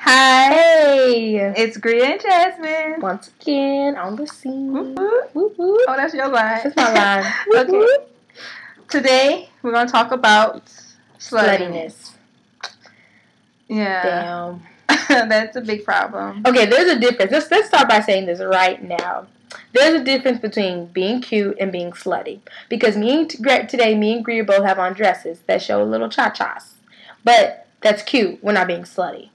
Hi. Hey! It's Greer and Jasmine. Once again, on the scene. Whoop, whoop. Whoop, whoop. Oh, that's your line. That's my line. Whoop, Okay. whoop. Today, we're going to talk about sluttiness. Yeah. Damn. That's a big problem. Okay, there's a difference. Let's start by saying this right now. There's a difference between being cute and being slutty. Because today, me and Greer both have on dresses that show little cha-chas. But that's cute. We're not being slutty.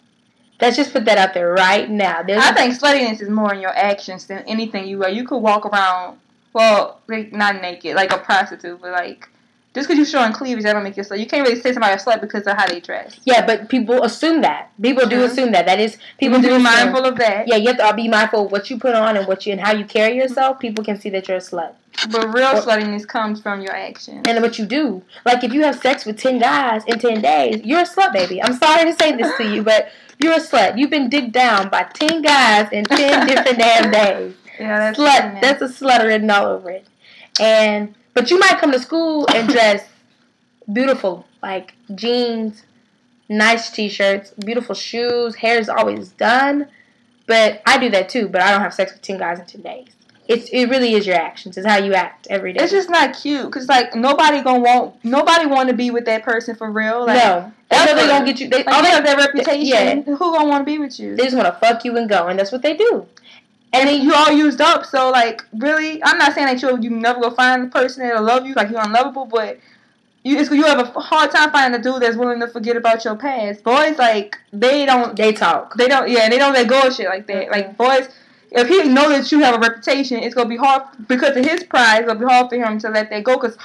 Let's just put that out there right now. I think sluttiness is more in your actions than anything you wear. You could walk around, well, like, not naked, like a prostitute, but like, just because you're showing cleavage, that don't make you a slut. You can't really say somebody a slut because of how they dress. Yeah, but people assume that. People do assume that. That is, people do be mindful of that. Yeah, you have to be mindful of what you put on and how you carry yourself. People can see that you're a slut. But real sluttiness comes from your actions. And what you do. Like, if you have sex with 10 guys in 10 days, you're a slut, baby. I'm sorry to say this to you, but you're a slut. You've been digged down by 10 guys in 10 different damn days. Yeah, that's slut. That's a slut written all over it. But you might come to school and dress beautiful, like jeans, nice t-shirts, beautiful shoes, hair is always done. But I do that too, but I don't have sex with 10 guys in 10 days. It really is your actions. It's how you act every day. It's just not cute, because like nobody want to be with that person for real. Like, no, they gonna get you. They have that reputation. Yeah. Who gonna want to be with you? They just want to fuck you and go, and that's what they do. And then you all used up. So like, really, I'm not saying that you never go find a person that'll love you, like you're unlovable, but you have a hard time finding a dude that's willing to forget about your past. Boys, like, they talk. They don't let go of shit like that. Like, boys, if he know that you have a reputation, it's gonna be hard because of his pride. It's gonna be hard for him to let that go because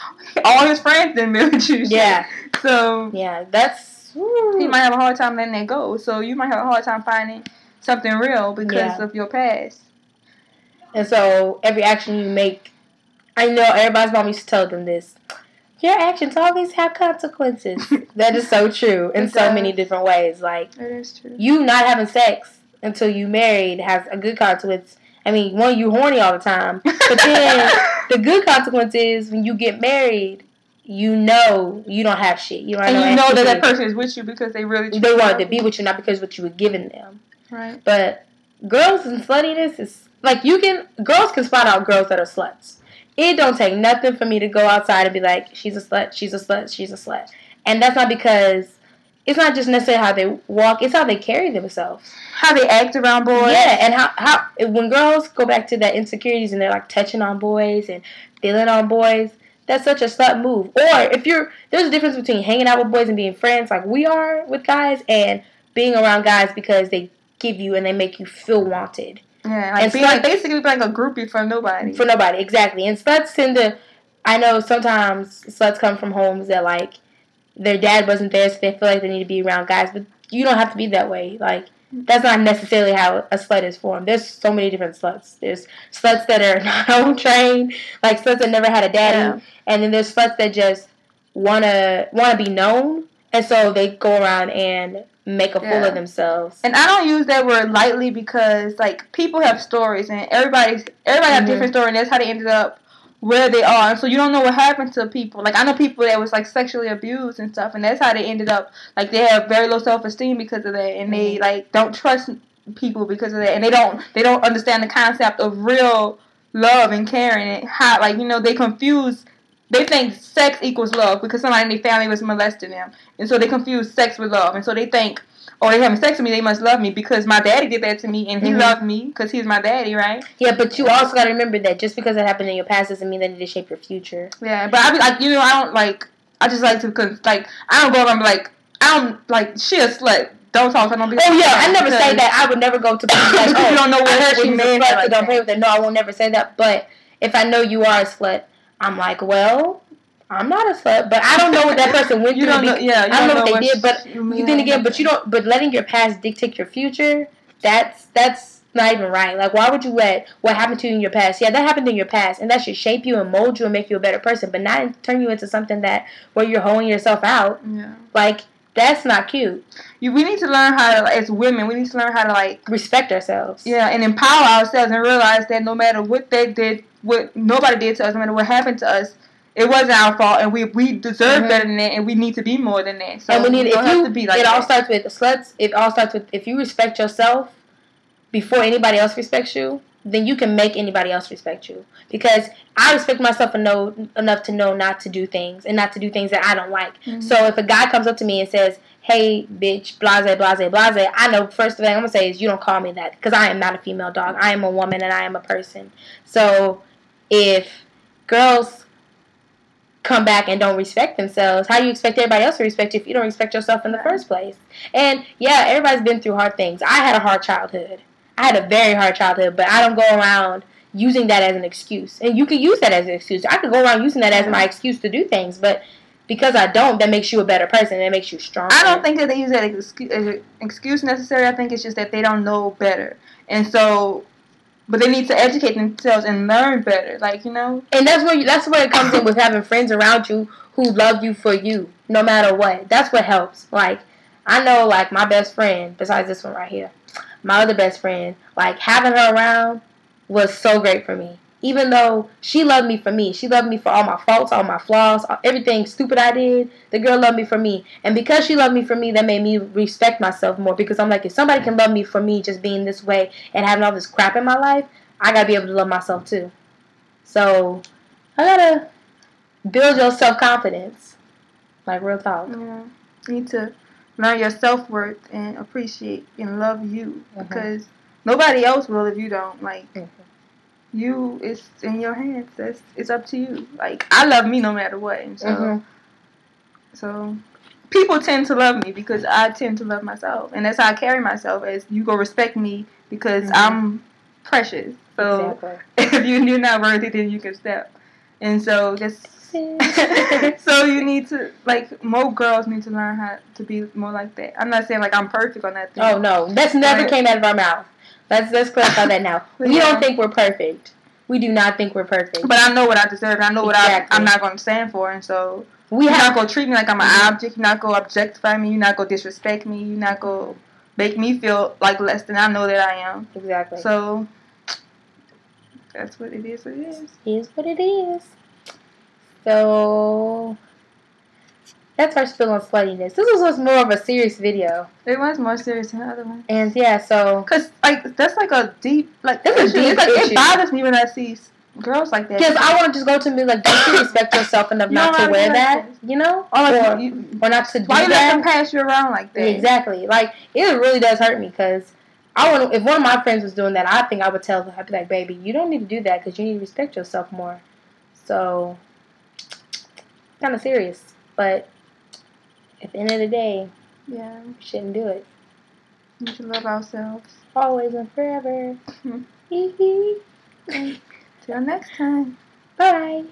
all his friends didn't be with you. Yeah. So yeah, that's he might have a hard time letting that go. So you might have a hard time finding something real because of your past. And so every action you make, I know everybody's mom used to tell them this. Your actions always have consequences. That is so true in so many different ways. Like, it is true. You not having sex until you married has a good consequence. I mean, one, you horny all the time. But then the good consequence is when you get married, you know you don't have shit. You don't know that person is with you because they really they wanted to be with you, not because what you were giving them. Right. But girls and sluttiness is like girls can spot out girls that are sluts. It don't take nothing for me to go outside and be like, she's a slut, she's a slut, she's a slut. And that's not because, it's not just necessarily how they walk, it's how they carry themselves. How they act around boys. Yeah, and how when girls go back to that insecurities and they're like touching on boys and feeling on boys, that's such a slut move. Or there's a difference between hanging out with boys and being friends like we are with guys and being around guys because they give you and they make you feel wanted. Yeah, like and basically like a groupie for nobody. For nobody, exactly. And sluts tend to, I know sometimes sluts come from homes that like their dad wasn't there, so they feel like they need to be around guys. But you don't have to be that way. Like, that's not necessarily how a slut is formed. There's so many different sluts. There's sluts that are not home trained, like sluts that never had a daddy, and then there's sluts that just wanna be known, and so they go around and make a fool of themselves. And I don't use that word lightly because like people have stories and everybody have different stories, and that's how they ended up where they are. And so you don't know what happened to people. Like I know people that was like sexually abused and stuff, and that's how they ended up like they have very low self-esteem because of that, and they like don't trust people because of that, and they don't understand the concept of real love and caring, and how like they think sex equals love because somebody in their family was molesting them. And so they confuse sex with love. And so they think, oh, they're having sex with me, they must love me because my daddy did that to me and he loved me because he's my daddy, right? Yeah, but you also got to remember that just because it happened in your past doesn't mean that it shape your future. Yeah, but I be like, I don't like, I just like to, like, I don't go around and be like, I don't, like, she a slut. Don't talk. I don't be. Oh yeah, I never say that. I would never go to people like, oh, you don't know what she's a slut, like so don't play with her. No, I will never say that. But if I know you are a slut, I'm like, well, I'm not a slut, but I don't know what that person went through. I don't know what they did, but then again, but letting your past dictate your future, that's not even right. Like, why would you let what happened to you in your past? Yeah, that happened in your past, and that should shape you and mold you and make you a better person, but not turn you into something where you're holding yourself out. Yeah. Like, that's not cute. We need to learn how to, as women, we need to learn how to, like, respect ourselves. Yeah, and empower ourselves and realize that no matter what they did, what nobody did to us, no matter what happened to us, it wasn't our fault, and we deserve better than that, and we need to be more than that. So and we need don't have to be like it all that. starts with sluts. It all starts with if you respect yourself before anybody else respects you, then you can make anybody else respect you. Because I respect myself enough to know not to do things and not to do things that I don't like. Mm-hmm. So if a guy comes up to me and says, "Hey, bitch, blase, blase, blase," I know first thing I'm going to say is, you don't call me that, because I am not a female dog. I am a woman and I am a person. So if girls come back and don't respect themselves, how do you expect everybody else to respect you if you don't respect yourself in the first place? And yeah, everybody's been through hard things. I had a hard childhood. I had a very hard childhood, but I don't go around using that as an excuse. And you can use that as an excuse. I could go around using that as my excuse to do things, but because I don't, that makes you a better person. That makes you stronger. I don't think that they use that as an excuse necessarily. I think it's just that they don't know better. And so, but they need to educate themselves and learn better, like, you know. And that's where it comes in with having friends around you who love you for you, no matter what. That's what helps. Like, I know, like, my best friend, besides this one right here, my other best friend, like, having her around was so great for me. Even though she loved me for me. She loved me for all my faults, all my flaws, everything stupid I did. The girl loved me for me. And because she loved me for me, that made me respect myself more. Because I'm like, if somebody can love me for me just being this way and having all this crap in my life, I got to be able to love myself too. So, I got to build your self-confidence. Like, real talk. Yeah. You need to learn your self-worth and appreciate and love you. Because nobody else will if you don't. Like, you, it's in your hands. It's up to you. Like, I love me no matter what. And so, so people tend to love me because I tend to love myself. And that's how I carry myself, as you go respect me because I'm precious. So if you're not worthy, then you can step. And so just so you need to, like, more girls need to learn how to be more like that. I'm not saying like I'm perfect on that thing. Oh no, that's never came out of our mouth. Let's clarify that now. We don't think we're perfect. We do not think we're perfect. But I know what I deserve. And I know what I'm not going to stand for. And so you're not going to treat me like I'm an object. You're not going to objectify me. You're not going to disrespect me. You're not going to make me feel like less than I know that I am. Exactly. So that's what it is. What it is. It is what it is. So that's our spill on sluttiness. This was more of a serious video. It was more serious than the other one. And yeah, so because like that's like a deep issue. It bothers me when I see girls like that. Because I want to just go to me like, don't you respect yourself enough not to wear that? You know, or not to do that. Why you let them pass you around like that? Exactly. Like, it really does hurt me because if one of my friends was doing that, I think I would tell her, I'd be like, baby, you don't need to do that because you need to respect yourself more. So, kind of serious, but at the end of the day, yeah, we shouldn't do it. We should love ourselves. Always and forever. Till next time. Bye.